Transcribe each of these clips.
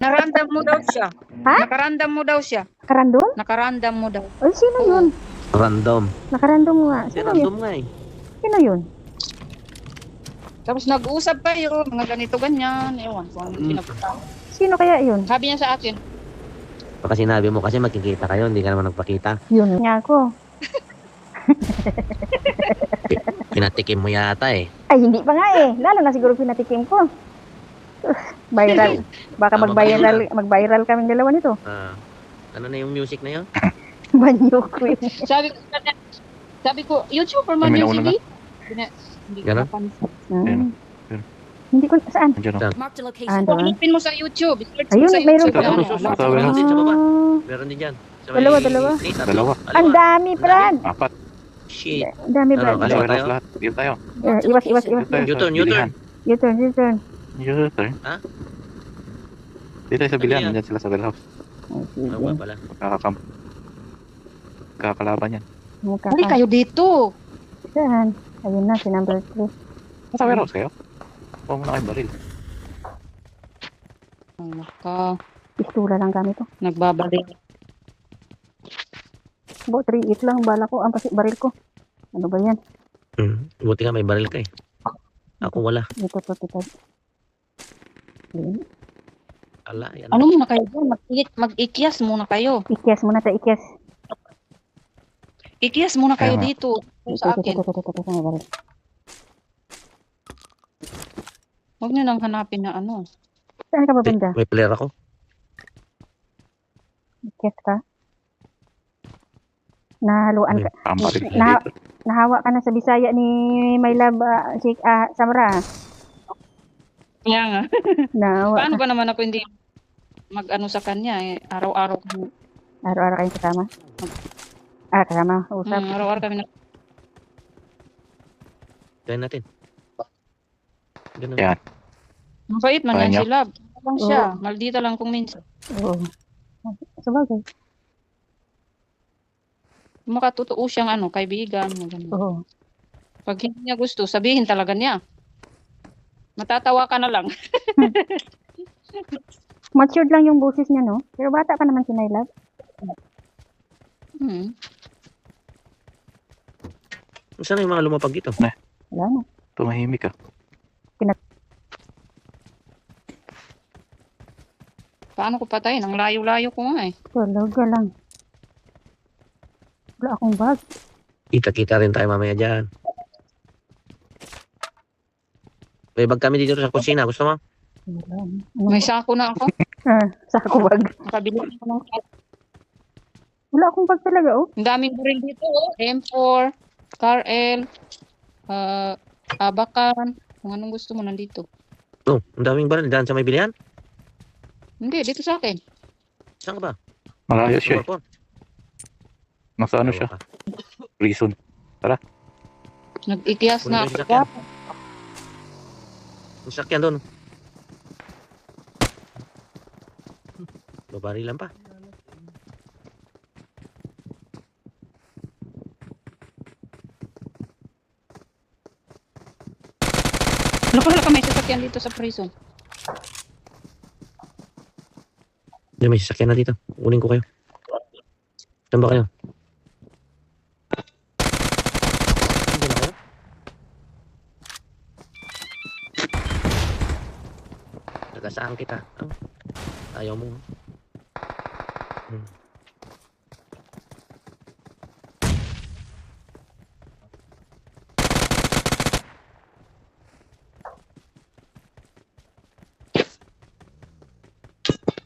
Narandam mo daw siya. Ha? Nakarandam mo daw siya. Karandom? Nakarandam mo daw. Ay, sino yun? Random. Nakarandom mo nga. Si Sino yun? random nga eh. Sino yun? Tapos nag-uusap kayo, mga ganito ganyan. Ewan ko ang pinapunta. Sino kaya yun? Sabi niya sa akin, Baka sinabi mo kasi magkikita kayo, hindi ka naman nagpakita. Yun nga ako. Pinatikim mo yata eh. Ay, hindi pa nga eh. Lalo na siguro pinatikim ko. Viral. Baka Tama ba mag-viral kaming dalawa nito. Ano na yung music na yun? Banyo ko eh. sabi ko, YouTuber man May yun, nauna sige. Hindi ko Ganon? napansin. Hmm. Hindi ko, saan? Andiyan o. Saan? Marked a location. Ah, doon. Hanapin mo sa YouTube. Search Ayun, mo sa mayroon YouTube. pa. Ano, Ito, alam ito, ko. ito. Meron din sa baba. Ah, Meron din dyan. Sa Dalawa, may- dalawa. Dalawa. ang dami, Brad. 4. Shit. Ang dami, Ano, Brad. Dalawa Dalawa tayo? lahat. Dito tayo. Iwas. Dito tayo sa U-turn, bilihan. U-turn. U-turn. Ha? Dito tayo sa Ano bilihan. yan? Nandiyan sila sa warehouse. Ay, sige. Ano ba pala? Kakalaban yan. Hali kayo dito. Saan? Ayun na, si number 3. Nasa warehouse kayo? Huwag mo na kayong baril. Ano ka? Pistula lang gamit to. Nagbabalik. Bo, 3-8 lang. Bala ko. Ang baril ko. Ano ba yan? Buti nga may baril ka eh. Ako wala. Ito, Ayun. Ala, yan. Ano muna kayo dyan? Mag-ikyas muna kayo. Ikyas muna tayo, ikyas. Ikyas muna kayo Tama. dito. Sa akin. Ito, may baril. Huwag nyo nang hanapin na ano. Saan ka ba banda? May player ako. Ikyas ka? Nahaluan ka. Ang baril Na- dito. Nahawa ka na sa Bisaya ni My Love, Samra. Kaya nga. Nahawa Paano ka. ba naman ako hindi mag-ano sa kanya eh. Araw-araw. Araw-araw kayong kasama? Kasama. Usap. Araw-araw kami na. Gawin natin. Ganun. Yan. Mabait man Kaya yan niya? si Love. Ano lang siya. Maldita lang kung minsan. Oo. Sabagay. Makatotoo siyang ano, kaibigan. Ganun. Oo. Pag hindi niya gusto, sabihin talaga niya. Matatawa ka na lang. Matured lang yung boses niya, no? Pero bata pa naman si My Love. Saan yung mga lumapag dito? Wala na. Tumahimik ka. Paano ko patayin? Ang layo-layo ko nga eh. Talaga lang. Wala akong bag. Kita-kita rin tayo mamaya dyan. May bag kami dito sa kusina. Gusto mo? Wala. May sako na ako. Sako bag. Nakabili ako ng Wala akong bag talaga, oh. Ang daming baril dito, oh. M4, Car-L, Abakan. Kung anong gusto mo nandito. Oh, ang daming baril. Daan sa may bilihan. Hindi, dito sa akin. Saan ka ba? Malayo siya eh. Number 4. Nasa ano siya? Reason. Nag-ikyas Kunin na ko yung ako. sasakyan. Yung sakyan doon. Babarilan pa. Laka, may sasakyan dito sa prison. May sasakyan na dito. Kunin ko kayo. Saan ba kayo? Saan ba kayo? Nagasaan kita. Ayaw mo.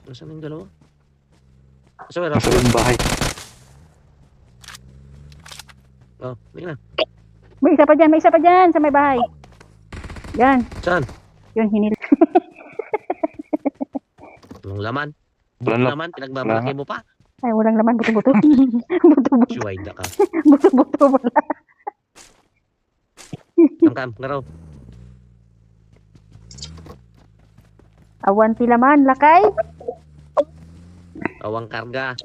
Nasaan yung dalawa? Nasa wala. Nasa yung bahay. Oh, hindi na. May isa pa dyan sa may bahay. Yan. Saan? Yun, hinil. Yung laman. Walang Laman, pinagmamalaki mo pa. Ay, walang laman. Buto-buto. Buto-buto. Suwayda ka. Buto-buto wala. Angkam, ngaraw. Awan sila man, lakay. Awang karga.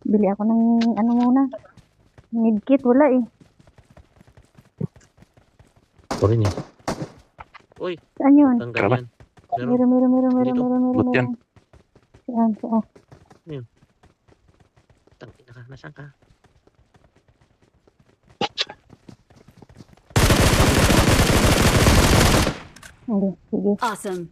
Bili ako ng ano muna. Medkit, wala eh. Ito rin eh. Uy, Saan yun? tanggal yan. Meron, meron, meron, meron, Dito. meron, meron, Bot yan. meron. Saan? Tangina ka, nasaan ka? Hindi, sige. Awesome.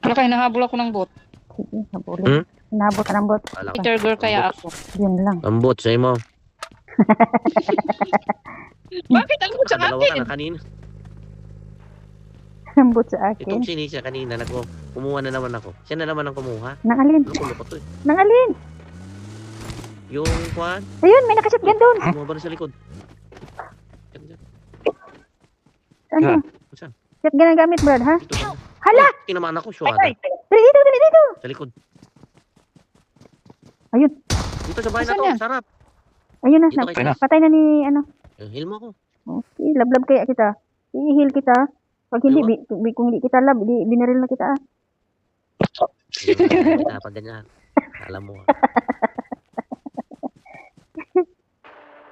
Wala kayo, nahabol ako ng bot. Sige, habulin. Hmm? Hinabot ka ng bot. Wala ko. Peter girl kaya ako. Yun lang. Ang bot sa'yo mo. Bakit ang bot sa Nakadalawa ka akin? na kanina. Ang bot sa akin. Itong sinisya kanina, kumuha na naman ako. Siya na naman ang kumuha. Nang alin? Loko-loko to eh. Nang alin? Yung kwan, Ayun, may nakashotgun doon. kumuha ba rin sa likod? Yan, yan. Ano? Saan? Shotgun ang gamit, Brad, ha? Dito ba? Hala! Oh, tinamaan ako, Ay, syuada. ay, Dali dito, dali dito! Sa likod. Ayun. Dito sa bahay na Saan to, yan? sarap. Ayun na, Dito na kayo na. patay na ni, ano. Heal mo ako. Okay, lablab kaya kita. I-heal kita. Pag hindi, kung hindi kita lab, binaril na kita, ah. Hindi kita pag ganyan. Alam mo.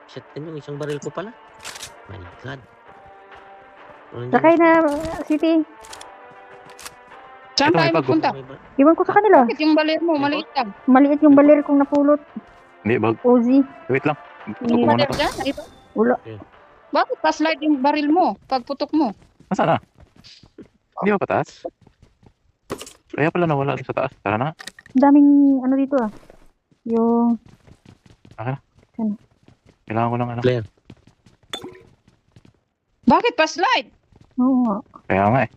Shit, yun yung isang baril ko pala. My God. Ano Sakay na, City. saan Ito, may tayo bago. magpunta? Iwan ko sa kanila. Bakit yung baler mo, maliit lang. Maliit yung baler kong napulot. Hindi, bag. Uzi. Wait lang. Putok Hindi. ko muna Baler to. dyan? Ay, Ulo. bakit pa-slide yung baril mo pag putok mo? Nasaan na? Hindi ba pataas? Kaya pala nawala sa taas. Tara na. Ang daming, ano dito, ah. Yung, Kailangan ko lang ano. Player. Bakit pa-slide? oo nga. Kaya nga eh.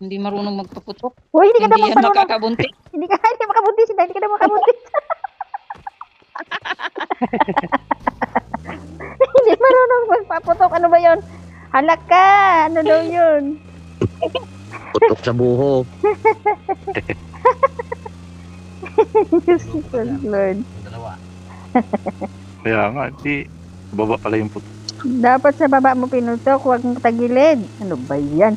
Hindi marunong magpaputok. Uy, hindi ka Hindi daw yan marunong. makakabunti. Hindi makabuntis. Hindi ka daw makabuntis. Hindi marunong magpaputok. Ano ba yun? Halak ka! Ano daw yun? Putok sa buho. Diyos ko, Lord. Yung dalawa. Kaya nga. Di. Baba pala yung putok. Dapat sa baba mo pinutok, huwag mong tagilid. Ano ba yan?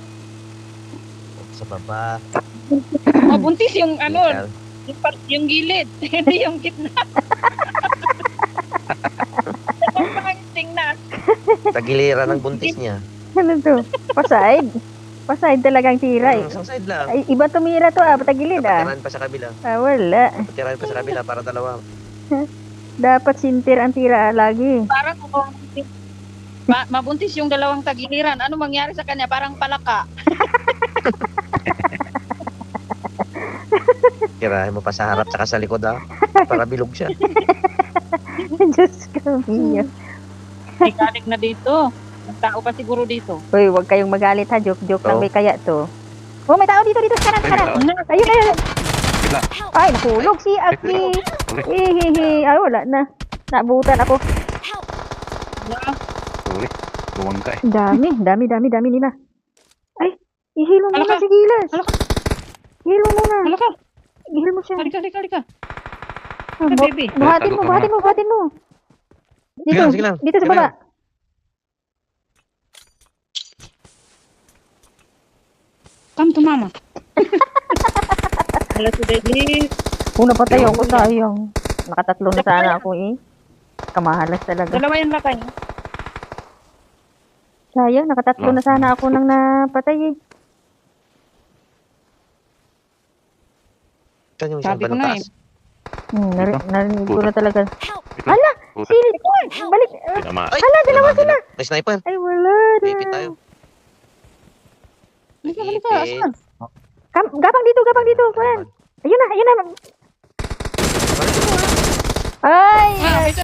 Sa baba. Mabuntis yung ano, Ikaw. yung gilid. Hindi yung gitna. Ang pangit tingnan. Tagiliran ng buntis niya. Ano to? Paside? Paside talagang tira eh. Isang side lang. Ay, iba tumira to ah, patagilid ah. Patirahan pa sa kabila. Ah, wala. Patirahan pa sa kabila para dalawa. Dapat sintir ang tira ah, lagi. Parang kung mabuntis yung dalawang tagiliran. Ano mangyari sa kanya? Parang palaka. Tirahan mo pa sa harap tsaka sa likod ha. Para bilog siya. Diyos ko, Mio. May galing na dito. May tao pa siguro dito. Uy, huwag kayong magalit ha. Joke-joke lang Oo. may kaya to. Oh, may tao dito, dito. Sa kanan, sa kanan. Ayun, ayun. Ay, nahulog si Aki. Hihihi. Ay, wala na. Nabutan ako. Uli. Buwang ka eh. Dami nila. Ay, ihilo mo Alaka. muna si Gilas. Alaka. Ihilo mo muna. Hala ka. Ihilo mo siya. Halika. Ah, baby. Buhatin mo. Dito, Sige lang. dito sa Sige baba. Come to mama. Hala si baby. Una pa tayo ako sayang. Nakatatlo na sana ako eh. Kamahalas talaga. Dalawa yung lakay. Sayang, nakatatlo na sana ako nang napatay eh. Saan yung isang Sabi ko na taas? Narinig ko na talaga. Hala! Silip ko! Balik! Pinama. Hala, dalawa sila! May sniper. Ay, wala na. Ipit tayo. Halika. Asan? Gapang dito, friend. Ayun na. Ay, Ah,